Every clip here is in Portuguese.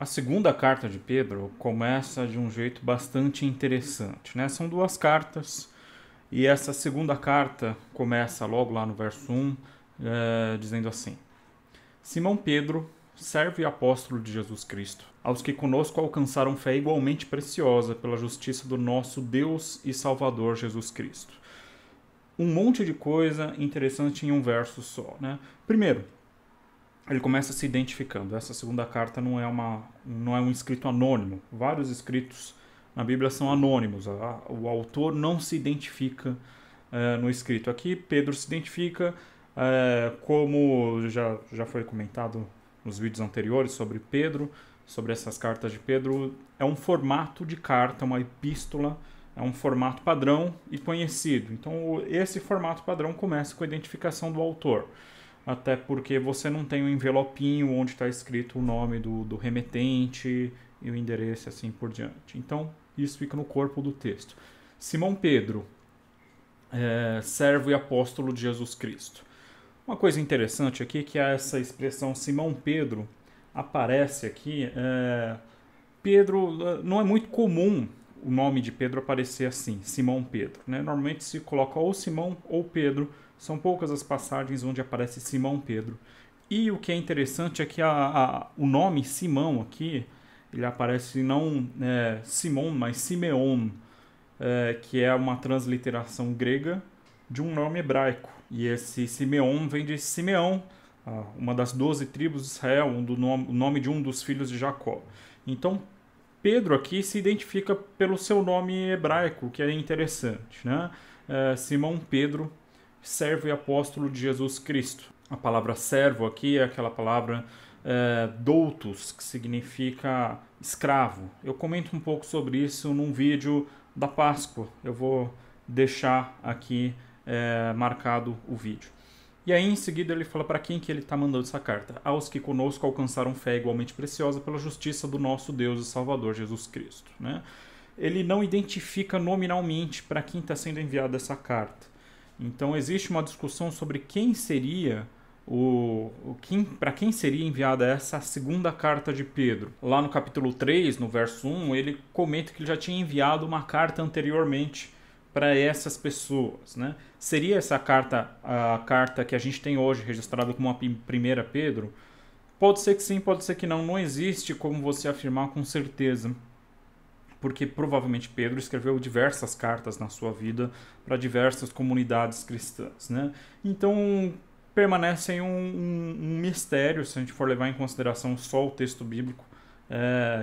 A segunda carta de Pedro começa de um jeito bastante interessante, né? São duas cartas e essa segunda carta começa logo lá no verso 1, dizendo assim: Simão Pedro, servo e apóstolo de Jesus Cristo, aos que conosco alcançaram fé igualmente preciosa pela justiça do nosso Deus e Salvador Jesus Cristo. Um monte de coisa interessante em um verso só, né? Primeiro, ele começa se identificando. Essa segunda carta não é um escrito anônimo. Vários escritos na Bíblia são anônimos. O autor não se identifica no escrito. Aqui, Pedro se identifica como já foi comentado nos vídeos anteriores sobre Pedro, sobre essas cartas de Pedro. É um formato de carta, uma epístola, é um formato padrão e conhecido. Então, esse formato padrão começa com a identificação do autor. Até porque você não tem um envelopinho onde está escrito o nome do remetente e o endereço assim por diante. Então, isso fica no corpo do texto. Simão Pedro, servo e apóstolo de Jesus Cristo. Uma coisa interessante aqui é que essa expressão Simão Pedro aparece aqui. Pedro, não é muito comum o nome de Pedro aparecer assim, Simão Pedro, né? Normalmente se coloca ou Simão ou Pedro. São poucas as passagens onde aparece Simão Pedro. E o que é interessante é que o nome Simão aqui, ele aparece não Simão, mas Simeon, que é uma transliteração grega de um nome hebraico. E esse Simeon vem de Simeão, uma das 12 tribos de Israel, o nome de um dos filhos de Jacó. Então, Pedro aqui se identifica pelo seu nome hebraico, que é interessante, né? Simão Pedro, servo e apóstolo de Jesus Cristo. A palavra servo aqui é aquela palavra doutos, que significa escravo. Eu comento um pouco sobre isso num vídeo da Páscoa. Eu vou deixar aqui marcado o vídeo. E aí em seguida ele fala para quem que ele está mandando essa carta. Aos que conosco alcançaram fé igualmente preciosa pela justiça do nosso Deus e Salvador Jesus Cristo, né? Ele não identifica nominalmente para quem está sendo enviada essa carta. Então existe uma discussão sobre quem seria para quem seria enviada essa segunda carta de Pedro. Lá no capítulo 3, no verso 1, ele comenta que ele já tinha enviado uma carta anteriormente para essas pessoas, né? Seria essa carta a carta que a gente tem hoje registrada como a primeira Pedro? Pode ser que sim, pode ser que não. Não existe como você afirmar com certeza, porque provavelmente Pedro escreveu diversas cartas na sua vida para diversas comunidades cristãs, né? Então permanece aí um mistério, se a gente for levar em consideração só o texto bíblico.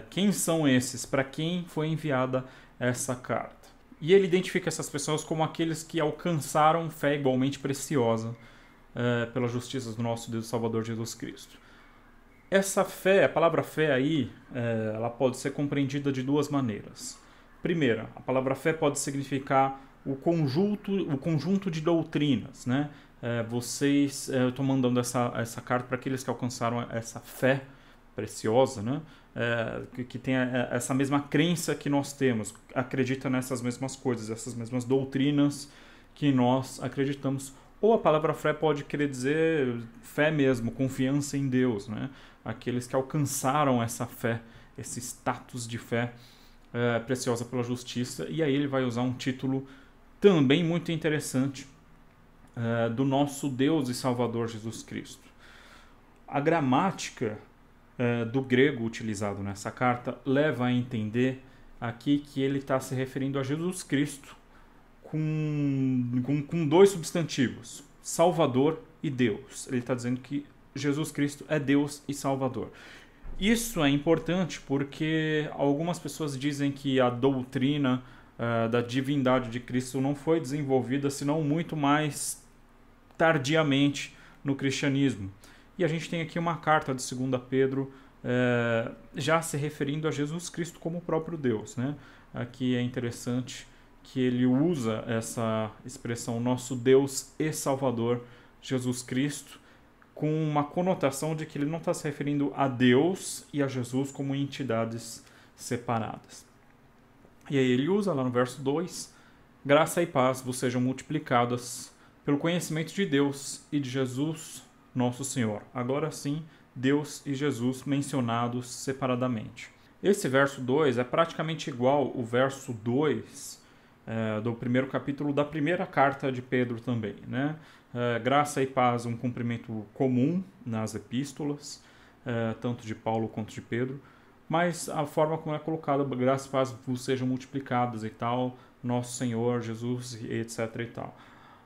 Quem são esses? Para quem foi enviada essa carta? E ele identifica essas pessoas como aqueles que alcançaram fé igualmente preciosa pela justiça do nosso Deus e Salvador Jesus Cristo. Essa fé, a palavra fé aí, ela pode ser compreendida de duas maneiras. Primeira, a palavra fé pode significar o conjunto de doutrinas, né? Eu estou mandando essa carta para aqueles que alcançaram essa fé preciosa, né? Que tem essa mesma crença que nós temos, acredita nessas mesmas coisas, essas mesmas doutrinas que nós acreditamos. Ou a palavra fé pode querer dizer fé mesmo, confiança em Deus, né? Aqueles que alcançaram essa fé, esse status de fé preciosa pela justiça. E aí ele vai usar um título também muito interessante do nosso Deus e Salvador Jesus Cristo. A gramática do grego utilizado nessa carta leva a entender aqui que ele está se referindo a Jesus Cristo com dois substantivos, Salvador e Deus. Ele está dizendo que Jesus Cristo é Deus e Salvador. Isso é importante porque algumas pessoas dizem que a doutrina da divindade de Cristo não foi desenvolvida senão muito mais tardiamente no cristianismo. E a gente tem aqui uma carta de 2 Pedro já se referindo a Jesus Cristo como o próprio Deus, né? Aqui é interessante que ele usa essa expressão nosso Deus e Salvador Jesus Cristo com uma conotação de que ele não está se referindo a Deus e a Jesus como entidades separadas. E aí ele usa lá no verso 2, graça e paz vos sejam multiplicadas pelo conhecimento de Deus e de Jesus nosso Senhor. Agora sim, Deus e Jesus mencionados separadamente. Esse verso 2 é praticamente igual o verso 2 do primeiro capítulo da primeira carta de Pedro também, né? Graça e paz, um cumprimento comum nas epístolas, tanto de Paulo quanto de Pedro, mas a forma como é colocada, graça e paz vos sejam multiplicadas e tal, nosso Senhor Jesus, etc. e tal.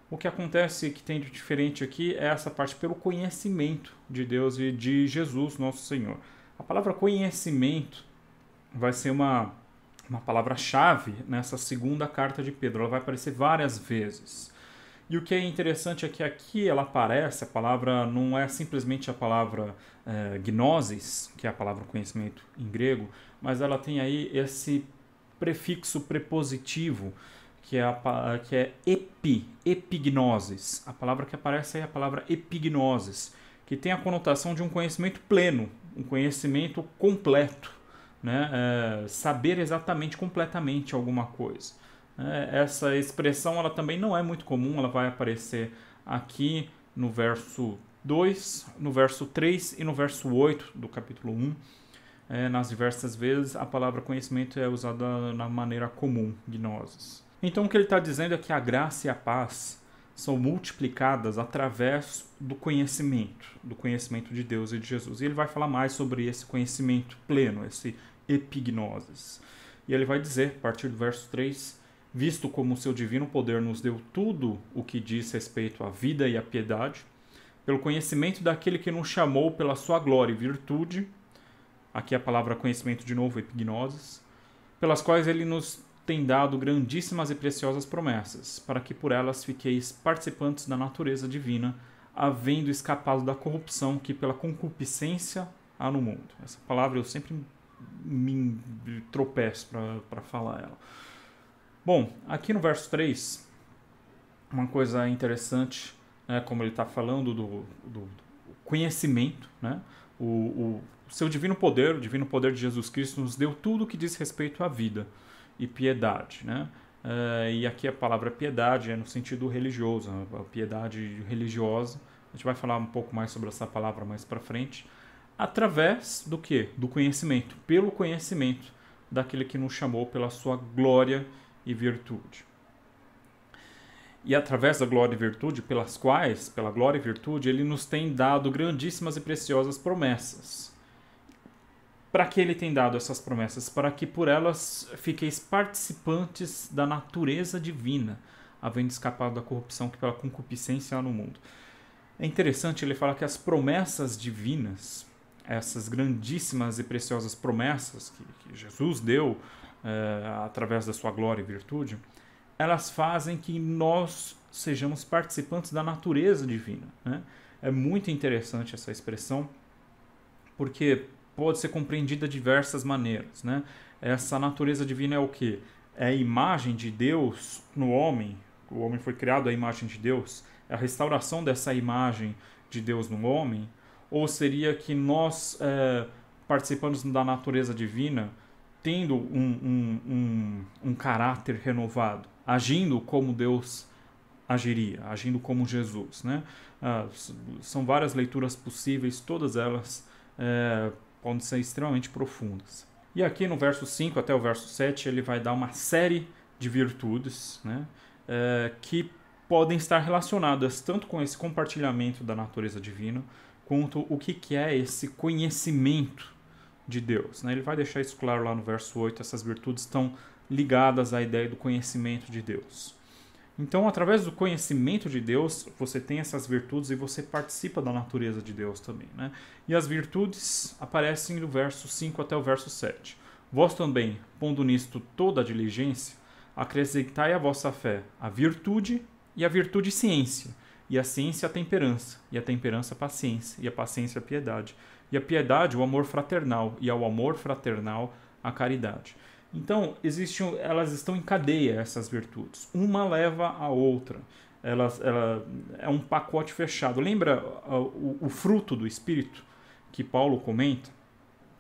O que acontece que tem de diferente aqui é essa parte pelo conhecimento de Deus e de Jesus, nosso Senhor. A palavra conhecimento vai ser uma palavra-chave nessa segunda carta de Pedro. Ela vai aparecer várias vezes. E o que é interessante é que aqui ela aparece, a palavra não é simplesmente a palavra gnosis, que é a palavra conhecimento em grego, mas ela tem aí esse prefixo prepositivo, que é epignosis. A palavra que aparece aí é a palavra epignosis, que tem a conotação de um conhecimento pleno, um conhecimento completo, né? Saber exatamente, completamente alguma coisa. Essa expressão ela também não é muito comum, ela vai aparecer aqui no verso 2, no verso 3 e no verso 8 do capítulo 1. Nas diversas vezes a palavra conhecimento é usada na maneira comum, gnosis. Então o que ele está dizendo é que a graça e a paz são multiplicadas através do conhecimento de Deus e de Jesus. E ele vai falar mais sobre esse conhecimento pleno, esse epignosis. E ele vai dizer, a partir do verso 3, visto como o seu divino poder nos deu tudo o que diz respeito à vida e à piedade, pelo conhecimento daquele que nos chamou pela sua glória e virtude, aqui a palavra conhecimento de novo, epignosis, pelas quais ele nos tem dado grandíssimas e preciosas promessas, para que por elas fiqueis participantes da natureza divina, havendo escapado da corrupção que pela concupiscência há no mundo. Essa palavra eu sempre me tropeço para falar ela. Bom, aqui no verso 3, uma coisa interessante, né, como ele está falando do conhecimento, né, o seu divino poder, o divino poder de Jesus Cristo nos deu tudo o que diz respeito à vida e piedade, né? E aqui a palavra piedade é no sentido religioso, a piedade religiosa. A gente vai falar um pouco mais sobre essa palavra mais para frente. Através do quê? Do conhecimento, pelo conhecimento daquele que nos chamou pela sua glória e virtude. E através da glória e virtude, pelas quais, pela glória e virtude, ele nos tem dado grandíssimas e preciosas promessas. Para que ele tem dado essas promessas? Para que por elas fiqueis participantes da natureza divina, havendo escapado da corrupção que pela concupiscência há no mundo. É interessante ele falar que as promessas divinas, essas grandíssimas e preciosas promessas que Jesus deu através da sua glória e virtude, elas fazem que nós sejamos participantes da natureza divina, né? É muito interessante essa expressão, porque pode ser compreendida de diversas maneiras, né? Essa natureza divina é o quê? É a imagem de Deus no homem. O homem foi criado à imagem de Deus. É a restauração dessa imagem de Deus no homem? Ou seria que nós participamos da natureza divina tendo um caráter renovado, agindo como Deus agiria, agindo como Jesus, né? São várias leituras possíveis, todas elas podem ser extremamente profundas. E aqui no verso 5 até o verso 7 ele vai dar uma série de virtudes, né, que podem estar relacionadas tanto com esse compartilhamento da natureza divina, quanto o que é esse conhecimento de Deus, né? Ele vai deixar isso claro lá no verso 8, essas virtudes estão ligadas à ideia do conhecimento de Deus. Então, através do conhecimento de Deus, você tem essas virtudes e você participa da natureza de Deus também, né? E as virtudes aparecem do verso 5 até o verso 7. Vós também, pondo nisto toda a diligência, acrescentai à vossa fé a virtude, e a virtude ciência, e a ciência a temperança, e a temperança a paciência, e a paciência a piedade, e a piedade o amor fraternal, e ao amor fraternal a caridade. Então, elas estão em cadeia, essas virtudes. Uma leva a outra. Ela é um pacote fechado. Lembra o fruto do Espírito que Paulo comenta?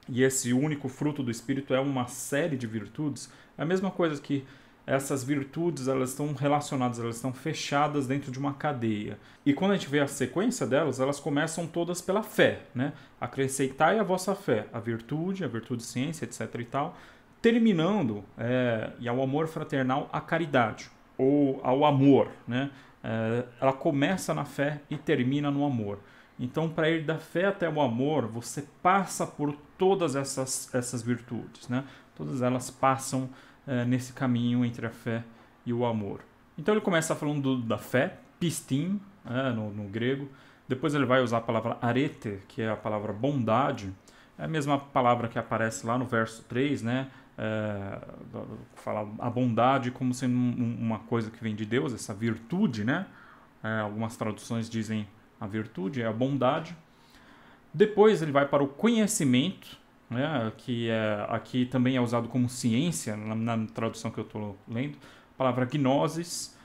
E esse único fruto do Espírito é uma série de virtudes. É a mesma coisa que essas virtudes elas estão relacionadas, elas estão fechadas dentro de uma cadeia. E quando a gente vê a sequência delas, elas começam todas pela fé, né? Acrescentai a vossa fé, a virtude, ciência, etc. e tal, terminando, e ao amor fraternal, a caridade, ou ao amor, né? Ela começa na fé e termina no amor. Então, para ir da fé até o amor, você passa por todas essas virtudes, né? Todas elas passam nesse caminho entre a fé e o amor. Então ele começa falando da fé, pistin, no grego. Depois ele vai usar a palavra arete, que é a palavra bondade. É a mesma palavra que aparece lá no verso 3, né? Fala a bondade como sendo uma coisa que vem de Deus, essa virtude, né? Algumas traduções dizem a virtude, é a bondade. Depois ele vai para o conhecimento, né, que aqui também é usado como ciência, na tradução que eu estou lendo. A palavra gnosis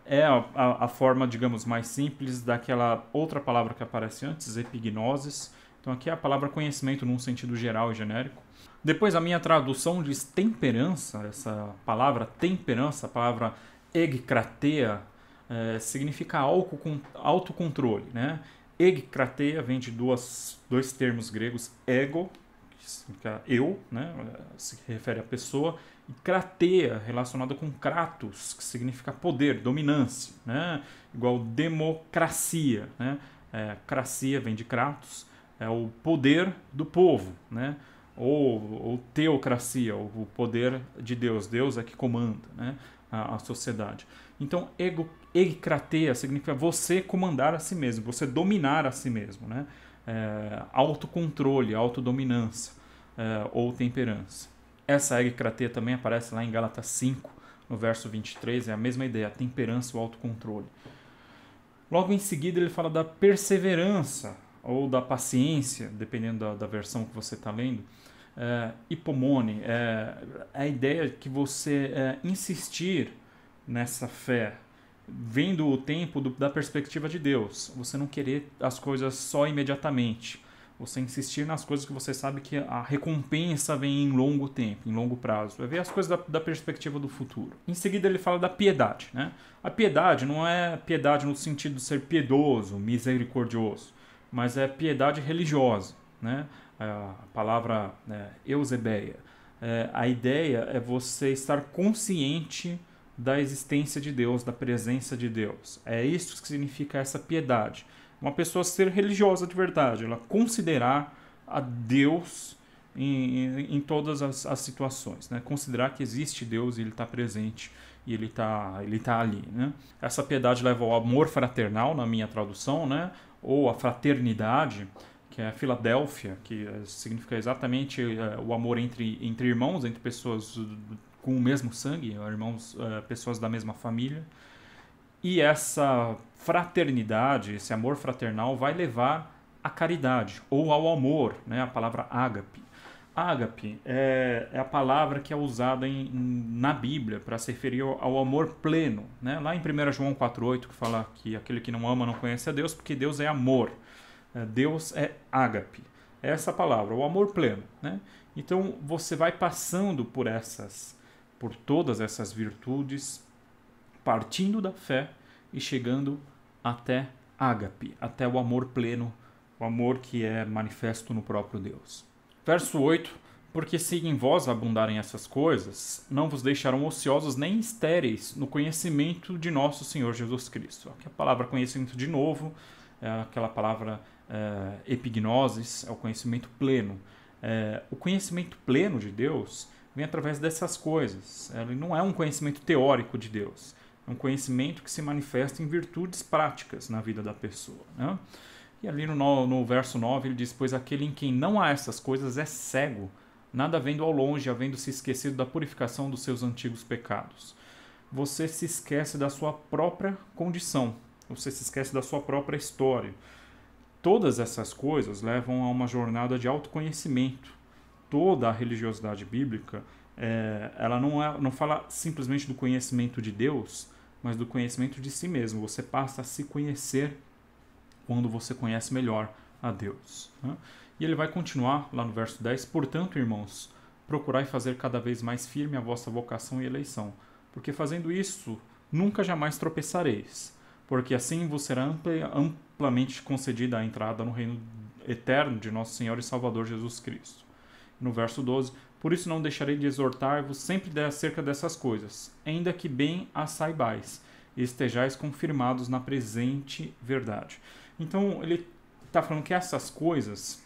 é a forma, digamos, mais simples daquela outra palavra que aparece antes, epignosis. Então aqui é a palavra conhecimento num sentido geral e genérico. Depois a minha tradução diz temperança, essa palavra temperança, a palavra egkrateia, significa autocontrole, né? Egkrateia vem de dois termos gregos, ego, que significa eu, né? Se refere à pessoa, e krateia, relacionada com kratos, que significa poder, dominância, né? Igual democracia, né? Cracia vem de kratos, é o poder do povo, né? Ou teocracia, o poder de Deus. Deus é que comanda, né, a sociedade. Então, egkrateia significa você comandar a si mesmo, você dominar a si mesmo, né? Autocontrole, autodominância, ou temperança. Essa egkrateia também aparece lá em Gálatas 5, no verso 23, é a mesma ideia, a temperança e o autocontrole. Logo em seguida ele fala da perseverança, ou da paciência, dependendo da versão que você está lendo. Hipomone, a ideia de que você insistir nessa fé, vendo o tempo da perspectiva de Deus. Você não querer as coisas só imediatamente. Você insistir nas coisas que você sabe que a recompensa vem em longo tempo, em longo prazo. Vai ver as coisas da perspectiva do futuro. Em seguida ele fala da piedade, né? A piedade não é piedade no sentido de ser piedoso, misericordioso, mas é piedade religiosa, né? A palavra eusebeia. A ideia é você estar consciente da existência de Deus, da presença de Deus. É isso que significa essa piedade. Uma pessoa ser religiosa de verdade, ela considerar a Deus em todas as situações, né? Considerar que existe Deus e Ele está presente e Ele tá ali, né? Essa piedade leva ao amor fraternal, na minha tradução, né? Ou a fraternidade, que é a Filadélfia, que significa exatamente o amor entre irmãos, entre pessoas com o mesmo sangue, irmãos, pessoas da mesma família. E essa fraternidade, esse amor fraternal vai levar à caridade, ou ao amor, né? A palavra ágape. Ágape é a palavra que é usada na Bíblia para se referir ao amor pleno, né? Lá em 1 João 4,8, que fala que aquele que não ama não conhece a Deus, porque Deus é amor. Deus é ágape. É essa palavra, o amor pleno, né? Então você vai passando por todas essas virtudes, partindo da fé e chegando até ágape, até o amor pleno, o amor que é manifesto no próprio Deus. Verso 8: porque se em vós abundarem essas coisas, não vos deixarão ociosos nem estéreis no conhecimento de nosso Senhor Jesus Cristo. Aqui a palavra conhecimento de novo, é aquela palavra epignosis, é o conhecimento pleno. O conhecimento pleno de Deus vem através dessas coisas. Ele não é um conhecimento teórico de Deus. É um conhecimento que se manifesta em virtudes práticas na vida da pessoa, né? E ali no verso 9 ele diz: pois aquele em quem não há essas coisas é cego, nada vendo ao longe, havendo se esquecido da purificação dos seus antigos pecados. Você se esquece da sua própria condição, você se esquece da sua própria história. Todas essas coisas levam a uma jornada de autoconhecimento. Toda a religiosidade bíblica, ela não fala simplesmente do conhecimento de Deus, mas do conhecimento de si mesmo. Você passa a se conhecer quando você conhece melhor a Deus, né? E ele vai continuar lá no verso 10: portanto, irmãos, procurai fazer cada vez mais firme a vossa vocação e eleição, porque fazendo isso, nunca jamais tropeçareis, porque assim vos será amplamente concedida a entrada no reino eterno de nosso Senhor e Salvador Jesus Cristo. No verso 12, por isso não deixarei de exortar-vos sempre acerca dessas coisas, ainda que bem as saibais, e estejais confirmados na presente verdade. Então, ele está falando que essas coisas,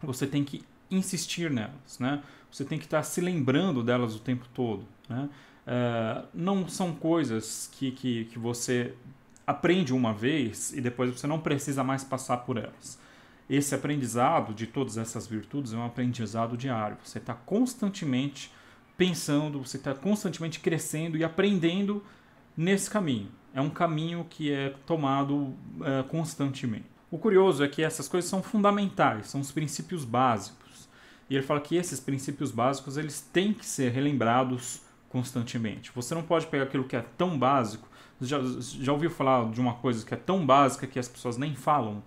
você tem que insistir nelas, né? Você tem que estar se lembrando delas o tempo todo, né? Não são coisas que você aprende uma vez e depois você não precisa mais passar por elas. Esse aprendizado de todas essas virtudes é um aprendizado diário. Você está constantemente pensando, você está constantemente crescendo e aprendendo nesse caminho. É um caminho que é tomado constantemente. O curioso é que essas coisas são fundamentais, são os princípios básicos. E ele fala que esses princípios básicos eles têm que ser relembrados constantemente. Você não pode pegar aquilo que é tão básico. Já ouviu falar de uma coisa que é tão básica que as pessoas nem falam?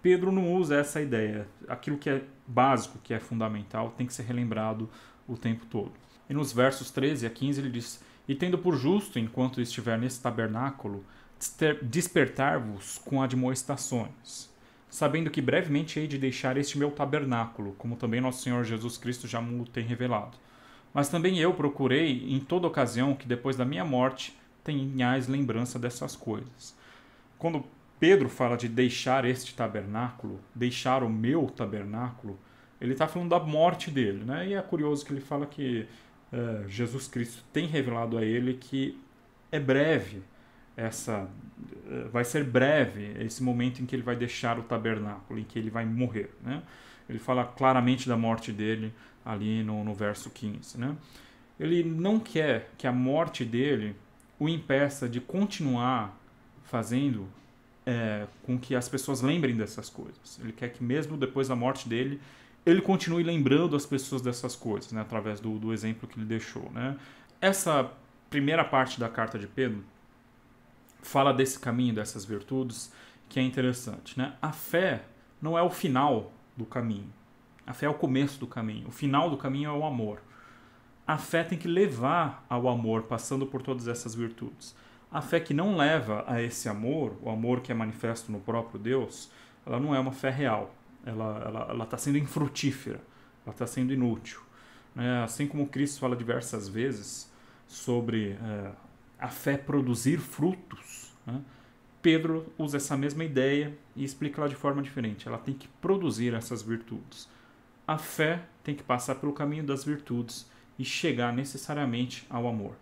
Pedro não usa essa ideia. Aquilo que é básico, que é fundamental, tem que ser relembrado o tempo todo. E nos versos 13 a 15 ele diz: E tendo por justo, enquanto estiver nesse tabernáculo, despertar-vos com admoestações, sabendo que brevemente hei de deixar este meu tabernáculo, como também nosso Senhor Jesus Cristo já me tem revelado. Mas também eu procurei, em toda ocasião, que depois da minha morte tenhais lembrança dessas coisas. Quando Pedro fala de deixar este tabernáculo, deixar o meu tabernáculo, ele está falando da morte dele, né? E é curioso que ele fala que Jesus Cristo tem revelado a ele que é breve, vai ser breve esse momento em que ele vai deixar o tabernáculo, em que ele vai morrer, né? Ele fala claramente da morte dele ali no verso 15, né? Ele não quer que a morte dele o impeça de continuar fazendo com que as pessoas lembrem dessas coisas. Ele quer que mesmo depois da morte dele, ele continue lembrando as pessoas dessas coisas, né, através do exemplo que ele deixou, né? Essa primeira parte da carta de Pedro fala desse caminho, dessas virtudes, que é interessante, né? A fé não é o final do caminho. A fé é o começo do caminho. O final do caminho é o amor. A fé tem que levar ao amor, passando por todas essas virtudes. A fé que não leva a esse amor, o amor que é manifesto no próprio Deus, ela não é uma fé real. Ela está sendo infrutífera, ela está sendo inútil. Assim como Cristo fala diversas vezes sobre a fé produzir frutos, né? Pedro usa essa mesma ideia e explica ela de forma diferente. Ela tem que produzir essas virtudes. A fé tem que passar pelo caminho das virtudes e chegar necessariamente ao amor.